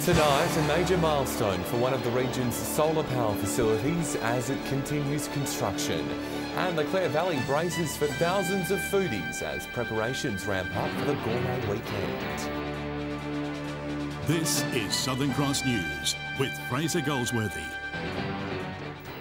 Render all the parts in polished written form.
Tonight, a major milestone for one of the region's solar power facilities as it continues construction. And the Clare Valley braces for thousands of foodies as preparations ramp up for the gourmet weekend. This is Southern Cross News with Fraser Goldsworthy.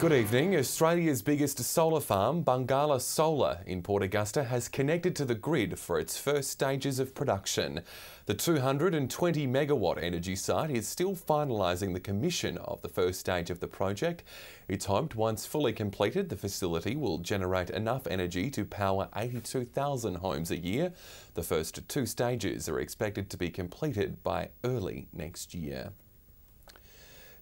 Good evening. Australia's biggest solar farm, Bungala Solar in Port Augusta, has connected to the grid for its first stages of production. The 220 megawatt energy site is still finalising the commission of the first stage of the project. It's hoped once fully completed, the facility will generate enough energy to power 82,000 homes a year. The first two stages are expected to be completed by early next year.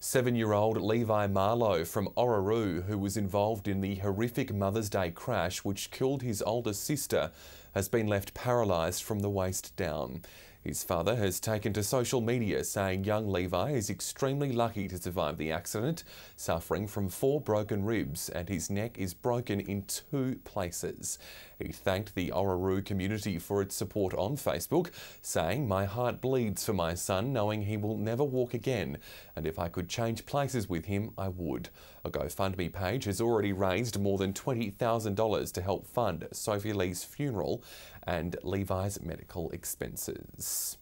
7-year-old Levi Marlowe from Orroroo, who was involved in the horrific Mother's Day crash which killed his older sister, has been left paralysed from the waist down. His father has taken to social media saying young Levi is extremely lucky to survive the accident, suffering from 4 broken ribs, and his neck is broken in 2 places. He thanked the Orroroo community for its support on Facebook, saying, "My heart bleeds for my son, knowing he will never walk again, and if I could change places with him, I would." A GoFundMe page has already raised more than $20,000 to help fund Sophie Lee's funeral and Levi's medical expenses.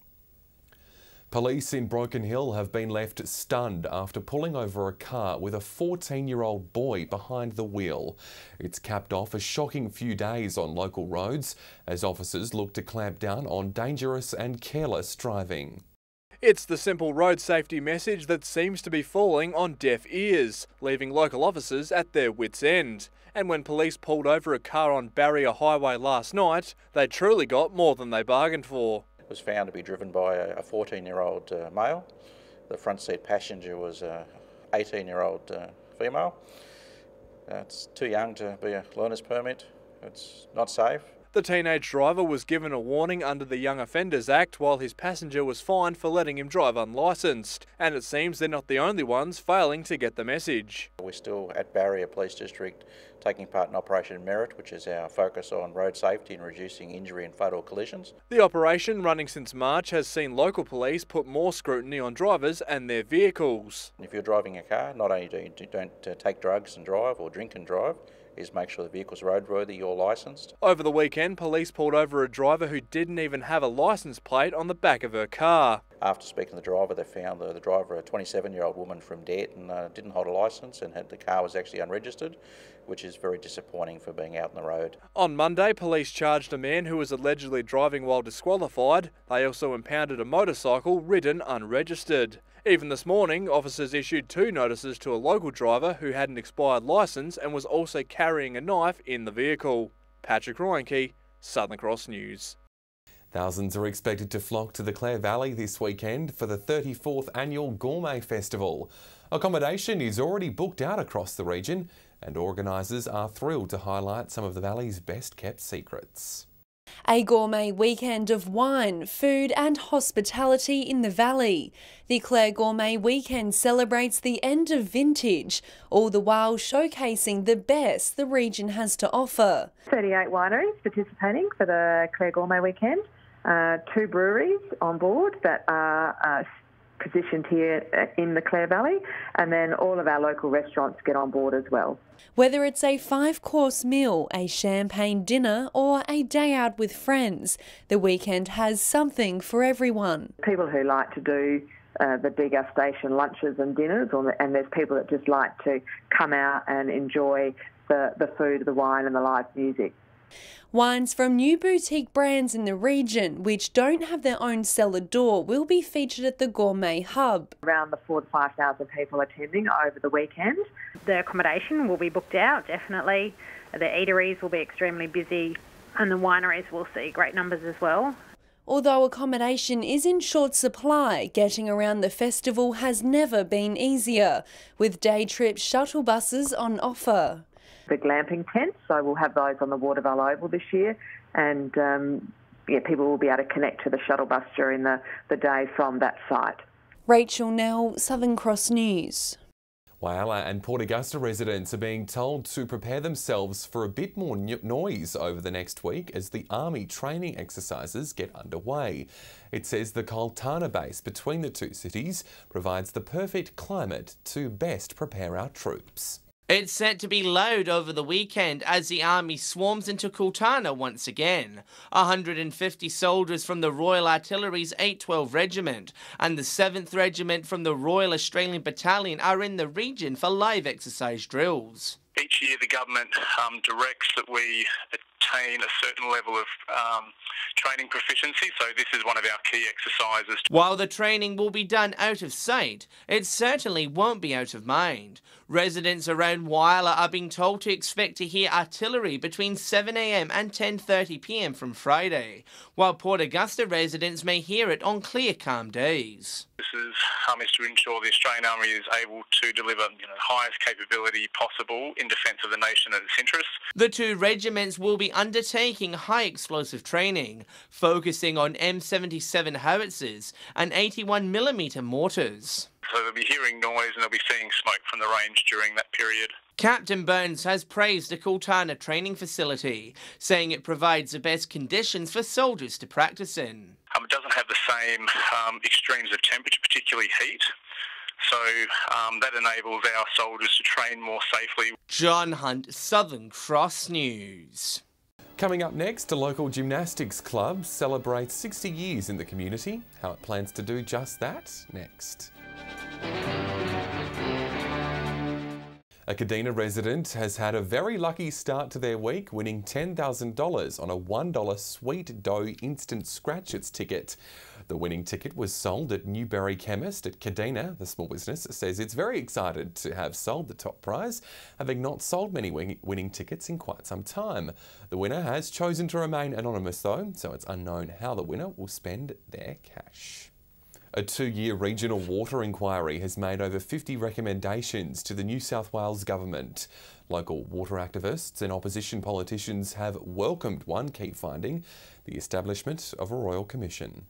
Police in Broken Hill have been left stunned after pulling over a car with a 14-year-old boy behind the wheel. It's capped off a shocking few days on local roads as officers look to clamp down on dangerous and careless driving. It's the simple road safety message that seems to be falling on deaf ears, leaving local officers at their wits' end. And when police pulled over a car on Barrier Highway last night, they truly got more than they bargained for. It was found to be driven by a 14-year-old male. The front seat passenger was an 18-year-old female. It's too young to be a learner's permit. It's not safe. The teenage driver was given a warning under the Young Offenders Act while his passenger was fined for letting him drive unlicensed. And it seems they're not the only ones failing to get the message. We're still at Barrier Police District taking part in Operation Merit, which is our focus on road safety and reducing injury and fatal collisions. The operation, running since March, has seen local police put more scrutiny on drivers and their vehicles. If you're driving a car, not only don't take drugs and drive or drink and drive, is make sure the vehicle's roadworthy, you're licensed. Over the weekend, police pulled over a driver who didn't even have a licence plate on the back of her car. After speaking to the driver, they found the driver, a 27-year-old woman from Dayton, didn't hold a licence and the car was actually unregistered, which is very disappointing for being out on the road. On Monday, police charged a man who was allegedly driving while disqualified. They also impounded a motorcycle ridden unregistered. Even this morning, officers issued 2 notices to a local driver who had an expired licence and was also carrying a knife in the vehicle. Patrick Ryanke, Southern Cross News. Thousands are expected to flock to the Clare Valley this weekend for the 34th annual Gourmet Festival. Accommodation is already booked out across the region, and organisers are thrilled to highlight some of the valley's best-kept secrets. A gourmet weekend of wine, food and hospitality in the valley. The Clare Gourmet Weekend celebrates the end of vintage, all the while showcasing the best the region has to offer. 38 wineries participating for the Clare Gourmet Weekend, 2 breweries on board that are positioned here in the Clare Valley, and then all of our local restaurants get on board as well. Whether it's a 5-course meal, a champagne dinner or a day out with friends, the weekend has something for everyone. People who like to do the degustation lunches and dinners, and there's people that just like to come out and enjoy the food, the wine and the live music. Wines from new boutique brands in the region, which don't have their own cellar door, will be featured at the Gourmet Hub. Around the 4,000 to 5,000 people attending over the weekend. The accommodation will be booked out, definitely. The eateries will be extremely busy, and the wineries will see great numbers as well. Although accommodation is in short supply, getting around the festival has never been easier, with day trip shuttle buses on offer. The glamping tents, so we'll have those on the Watervale Oval this year, and people will be able to connect to the shuttle bus during the day from that site. Rachel Nell, Southern Cross News. Whyalla and Port Augusta residents are being told to prepare themselves for a bit more noise over the next week as the Army training exercises get underway. It says the CULTANA base between the two cities provides the perfect climate to best prepare our troops. It's set to be loud over the weekend as the Army swarms into CULTANA once again. 150 soldiers from the Royal Artillery's 812 Regiment and the 7th Regiment from the Royal Australian Battalion are in the region for live exercise drills. Each year the government directs that we attain a certain level of training proficiency, so this is one of our key exercises. While the training will be done out of sight, it certainly won't be out of mind. Residents around Whyalla are being told to expect to hear artillery between 7 a.m. and 10:30 p.m. from Friday, while Port Augusta residents may hear it on clear, calm days. This is to ensure the Australian Army is able to deliver the highest capability possible in defence of the nation and its interests. The two regiments will be undertaking high explosive training, focusing on M77 howitzers and 81mm mortars. So they'll be hearing noise and they'll be seeing smoke from the range during that period. Captain Burns has praised the CULTANA training facility, saying it provides the best conditions for soldiers to practice in. It doesn't have the same extremes of temperature, particularly heat, so that enables our soldiers to train more safely. John Hunt, Southern Cross News. Coming up next, a local gymnastics club celebrates 60 years in the community. How it plans to do just that, next. A Kadina resident has had a very lucky start to their week, winning $10,000 on a $1 Sweet Dough Instant Scratch-Its ticket. The winning ticket was sold at Newberry Chemist at Kadina. The small business says it's very excited to have sold the top prize, having not sold many winning tickets in quite some time. The winner has chosen to remain anonymous though, so it's unknown how the winner will spend their cash. A 2-year regional water inquiry has made over 50 recommendations to the New South Wales government. Local water activists and opposition politicians have welcomed one key finding, the establishment of a Royal Commission.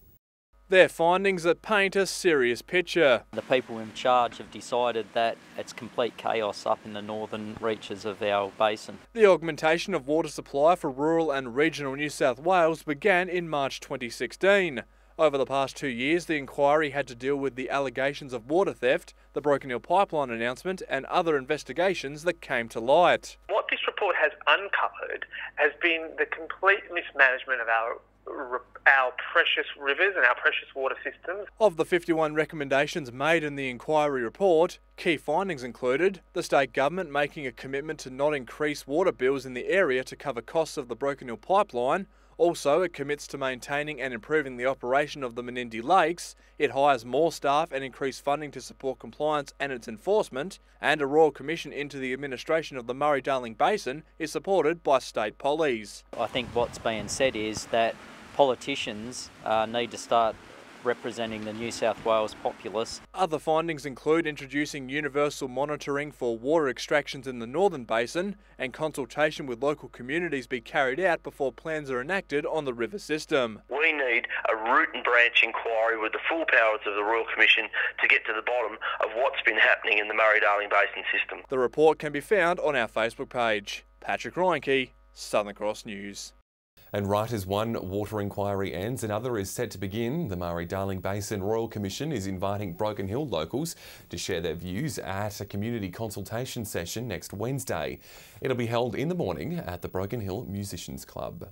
They're findings that paint a serious picture. The people in charge have decided that it's complete chaos up in the northern reaches of our basin. The augmentation of water supply for rural and regional New South Wales began in March 2016. Over the past 2 years, the inquiry had to deal with the allegations of water theft, the Broken Hill pipeline announcement and other investigations that came to light. What this report has uncovered has been the complete mismanagement of our precious rivers and our precious water systems. Of the 51 recommendations made in the inquiry report, key findings included the state government making a commitment to not increase water bills in the area to cover costs of the Broken Hill pipeline. Also, it commits to maintaining and improving the operation of the Menindee Lakes. It hires more staff and increased funding to support compliance and its enforcement. And a Royal Commission into the administration of the Murray-Darling Basin is supported by state pollies. I think what's being said is that politicians need to start representing the New South Wales populace. Other findings include introducing universal monitoring for water extractions in the Northern Basin and consultation with local communities be carried out before plans are enacted on the river system. We need a root and branch inquiry with the full powers of the Royal Commission to get to the bottom of what's been happening in the Murray-Darling Basin system. The report can be found on our Facebook page. Patrick Reinke, Southern Cross News. And right as one water inquiry ends, another is set to begin. The Murray-Darling Basin Royal Commission is inviting Broken Hill locals to share their views at a community consultation session next Wednesday. It'll be held in the morning at the Broken Hill Musicians Club.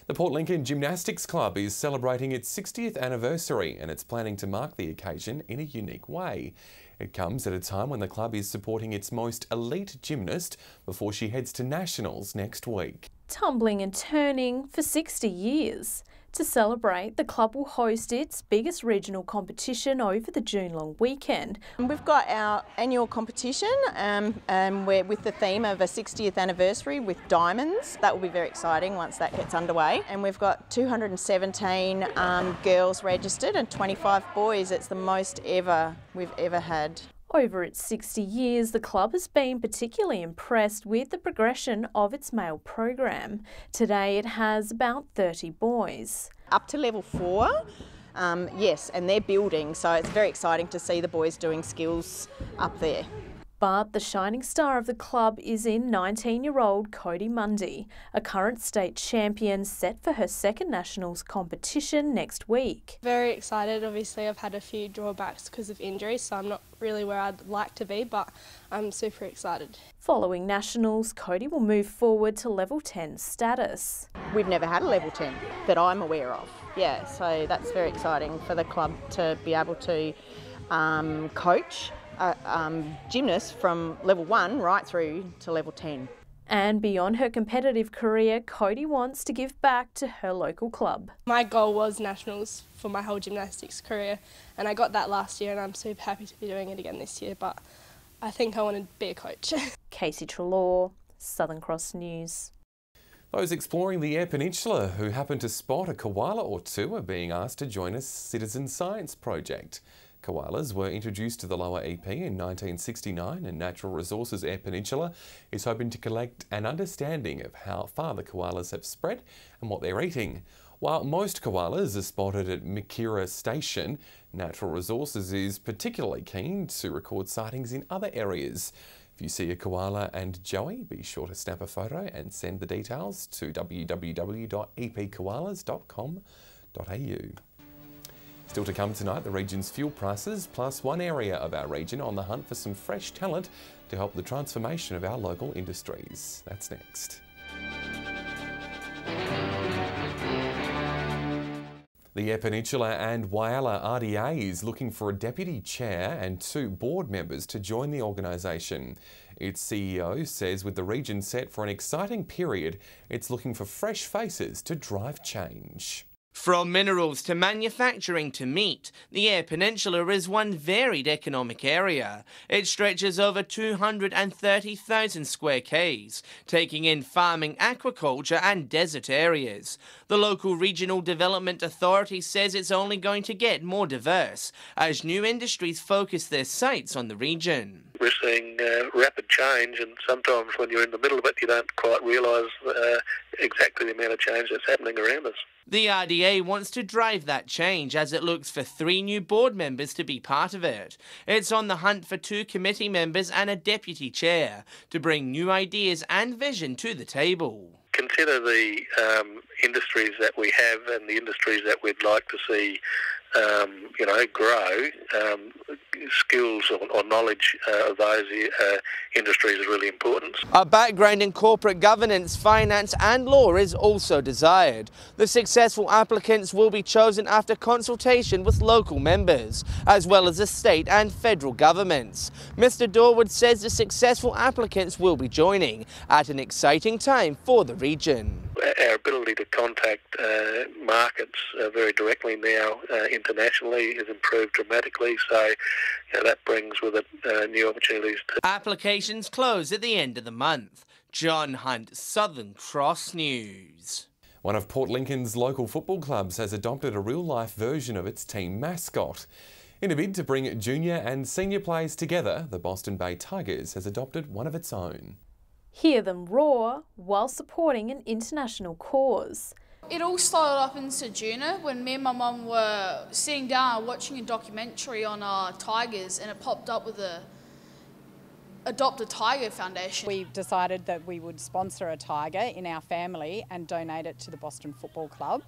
The Port Lincoln Gymnastics Club is celebrating its 60th anniversary and it's planning to mark the occasion in a unique way. It comes at a time when the club is supporting its most elite gymnast before she heads to Nationals next week. Tumbling and turning for 60 years. To celebrate, the club will host its biggest regional competition over the June-long weekend. We've got our annual competition and we're with the theme of a 60th anniversary with diamonds. That will be very exciting once that gets underway. And we've got 217 girls registered and 25 boys. It's the most ever we've ever had. Over its 60 years, the club has been particularly impressed with the progression of its male program. Today it has about 30 boys. Up to level 4, Yes, and they're building, so it's very exciting to see the boys doing skills up there. But the shining star of the club is in 19-year-old Cody Mundy, a current state champion set for her second nationals competition next week. Very excited. Obviously I've had a few drawbacks because of injuries, so I'm not really where I'd like to be, but I'm super excited. Following nationals, Cody will move forward to level 10 status. We've never had a level 10 that I'm aware of. Yeah, so that's very exciting for the club to be able to coach gymnasts from level 1 right through to level 10. And beyond her competitive career, Cody wants to give back to her local club. My goal was nationals for my whole gymnastics career, and I got that last year, and I'm super happy to be doing it again this year, but I think I want to be a coach. Casey Trelaw, Southern Cross News. Those exploring the Eyre Peninsula who happen to spot a koala or two are being asked to join a citizen science project. Koalas were introduced to the Lower EP in 1969, and Natural Resources Eyre Peninsula is hoping to collect an understanding of how far the koalas have spread and what they're eating. While most koalas are spotted at Mikira Station, Natural Resources is particularly keen to record sightings in other areas. If you see a koala and Joey, be sure to snap a photo and send the details to www.epkoalas.com.au. Still to come tonight, the region's fuel prices, plus one area of our region on the hunt for some fresh talent to help the transformation of our local industries. That's next. The Eyre Peninsula and Whyalla RDA is looking for a deputy chair and 2 board members to join the organisation. Its CEO says with the region set for an exciting period, it's looking for fresh faces to drive change. From minerals to manufacturing to meat, the Eyre Peninsula is one varied economic area. It stretches over 230,000 square k's, taking in farming, aquaculture and desert areas. The local Regional Development Authority says it's only going to get more diverse as new industries focus their sights on the region. We're seeing rapid change, and sometimes when you're in the middle of it you don't quite realise exactly the amount of change that's happening around us. The RDA wants to drive that change as it looks for 3 new board members to be part of it. It's on the hunt for 2 committee members and a deputy chair to bring new ideas and vision to the table. Consider the industries that we have and the industries that we'd like to see grow. Skills or knowledge of those industries is really important. A background in corporate governance, finance and law is also desired. The successful applicants will be chosen after consultation with local members, as well as the state and federal governments. Mr. Dorwood says the successful applicants will be joining at an exciting time for the region. Our ability to contact markets very directly now internationally has improved dramatically, so that brings with it new opportunities. Applications close at the end of the month. John Hunt, Southern Cross News. One of Port Lincoln's local football clubs has adopted a real-life version of its team mascot. In a bid to bring junior and senior players together, the Boston Bay Tigers has adopted one of its own. Hear them roar while supporting an international cause. It all started up in Sejuna when me and my mum were sitting down watching a documentary on tigers, and it popped up with the Adopt a Tiger Foundation. We decided that we would sponsor a tiger in our family and donate it to the Boston Football Club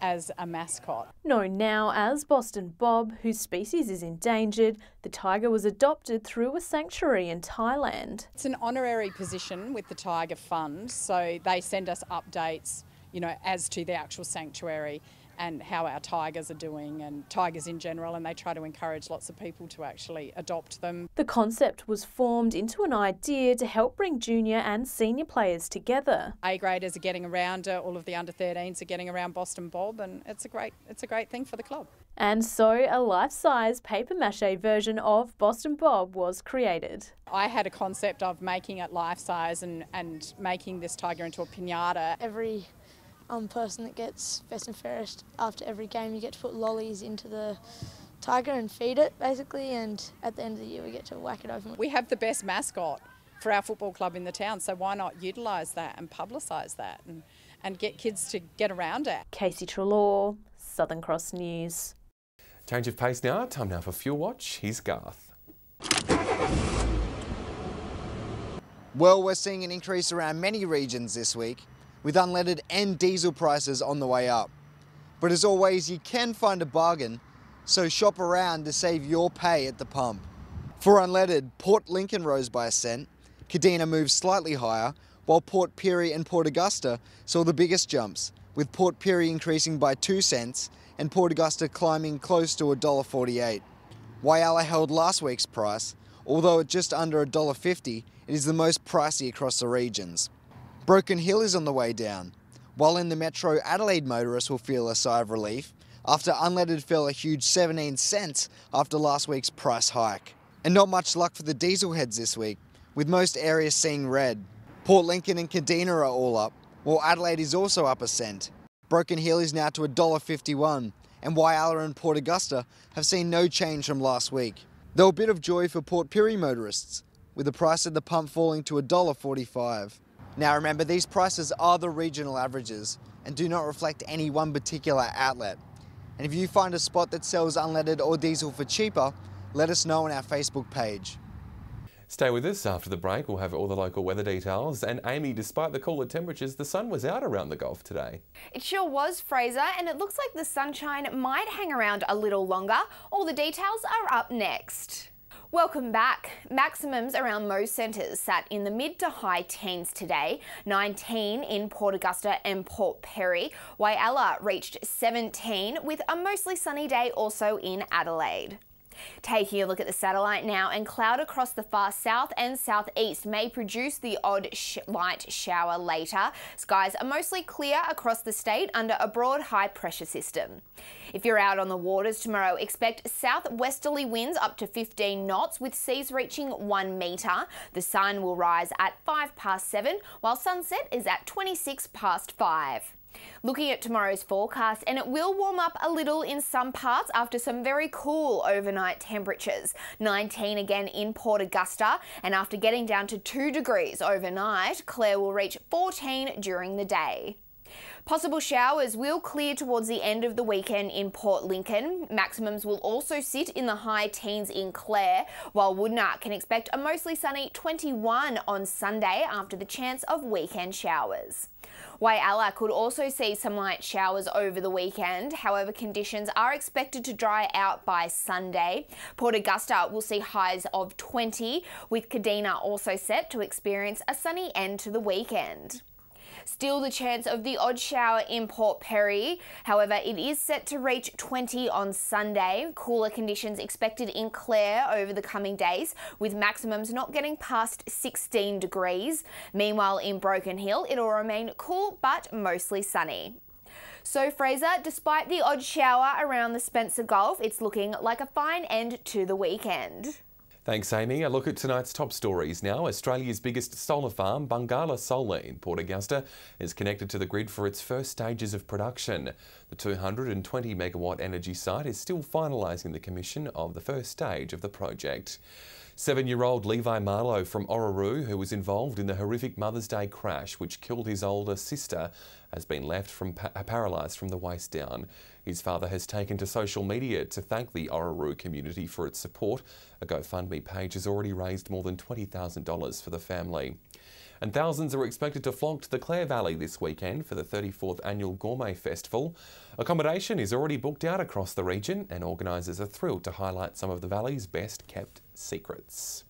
as a mascot. Known now as Boston Bob, whose species is endangered, the tiger was adopted through a sanctuary in Thailand. It's an honorary position with the Tiger Fund, so they send us updates, as to the actual sanctuary and how our tigers are doing and tigers in general, and they try to encourage lots of people to actually adopt them. The concept was formed into an idea to help bring junior and senior players together. A graders are getting around, all of the under 13s are getting around Boston Bob, and it's a great thing for the club. And so a life-size paper-mache version of Boston Bob was created. I had a concept of making it life-size and making this tiger into a piñata. Every person that gets best and fairest after every game, you get to put lollies into the tiger and feed it basically, and at the end of the year we get to whack it open. We have the best mascot for our football club in the town, so why not utilise that and publicise that and get kids to get around it. Casey Trelaw, Southern Cross News. Change of pace now. Time now for Fuel Watch. Here's Garth. Well, we're seeing an increase around many regions this week, with unleaded and diesel prices on the way up. But as always, you can find a bargain, so shop around to save your pay at the pump. For unleaded, Port Lincoln rose by a cent, Kadina moved slightly higher, while Port Pirie and Port Augusta saw the biggest jumps, with Port Pirie increasing by 2 cents and Port Augusta climbing close to $1.48. Whyalla held last week's price, although at just under $1.50, it is the most pricey across the regions. Broken Hill is on the way down, while in the metro, Adelaide motorists will feel a sigh of relief after unleaded fell a huge 17 cents after last week's price hike. And not much luck for the diesel heads this week, with most areas seeing red. Port Lincoln and Kadina are all up, while Adelaide is also up a cent. Broken Hill is now to $1.51, and Whyalla and Port Augusta have seen no change from last week. Though a bit of joy for Port Pirie motorists, with the price at the pump falling to $1.45. Now remember, these prices are the regional averages and do not reflect any one particular outlet. And if you find a spot that sells unleaded or diesel for cheaper, let us know on our Facebook page. Stay with us. After the break, we'll have all the local weather details. And Amy, despite the cooler temperatures, the sun was out around the Gulf today. It sure was, Fraser, and it looks like the sunshine might hang around a little longer. All the details are up next. Welcome back. Maximums around most centres sat in the mid to high teens today. 19 in Port Augusta and Port Pirie. Whyalla reached 17 with a mostly sunny day also in Adelaide. Taking a look at the satellite now, and cloud across the far south and southeast may produce the odd light shower later. Skies are mostly clear across the state under a broad high pressure system. If you're out on the waters tomorrow, expect southwesterly winds up to 15 knots with seas reaching 1 metre. The sun will rise at 7:05, while sunset is at 5:26. Looking at tomorrow's forecast, and it will warm up a little in some parts after some very cool overnight temperatures. 19 again in Port Augusta, and after getting down to 2 degrees overnight, Clare will reach 14 during the day. Possible showers will clear towards the end of the weekend in Port Lincoln. Maximums will also sit in the high teens in Clare, while Woodnut can expect a mostly sunny 21 on Sunday after the chance of weekend showers. Whyalla could also see some light showers over the weekend. However, conditions are expected to dry out by Sunday. Port Augusta will see highs of 20, with Kadina also set to experience a sunny end to the weekend. Still the chance of the odd shower in Port Pirie. However, it is set to reach 20 on Sunday. Cooler conditions expected in Clare over the coming days, with maximums not getting past 16 degrees. Meanwhile, in Broken Hill, it'll remain cool but mostly sunny. So Fraser, despite the odd shower around the Spencer Gulf, it's looking like a fine end to the weekend. Thanks, Amy. A look at tonight's top stories now. Australia's biggest solar farm, Bungala Solar in Port Augusta, is connected to the grid for its first stages of production. The 220 megawatt energy site is still finalising the commission of the first stage of the project. 7-year-old Levi Marlowe from Orroroo, who was involved in the horrific Mother's Day crash which killed his older sister, has been left paralysed from the waist down. His father has taken to social media to thank the Orroroo community for its support. A GoFundMe page has already raised more than $20,000 for the family. And thousands are expected to flock to the Clare Valley this weekend for the 34th annual Gourmet Festival. Accommodation is already booked out across the region, and organisers are thrilled to highlight some of the valley's best kept secrets.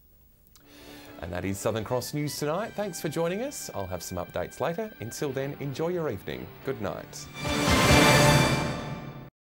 And that is Southern Cross News tonight. Thanks for joining us. I'll have some updates later. Until then, enjoy your evening. Good night.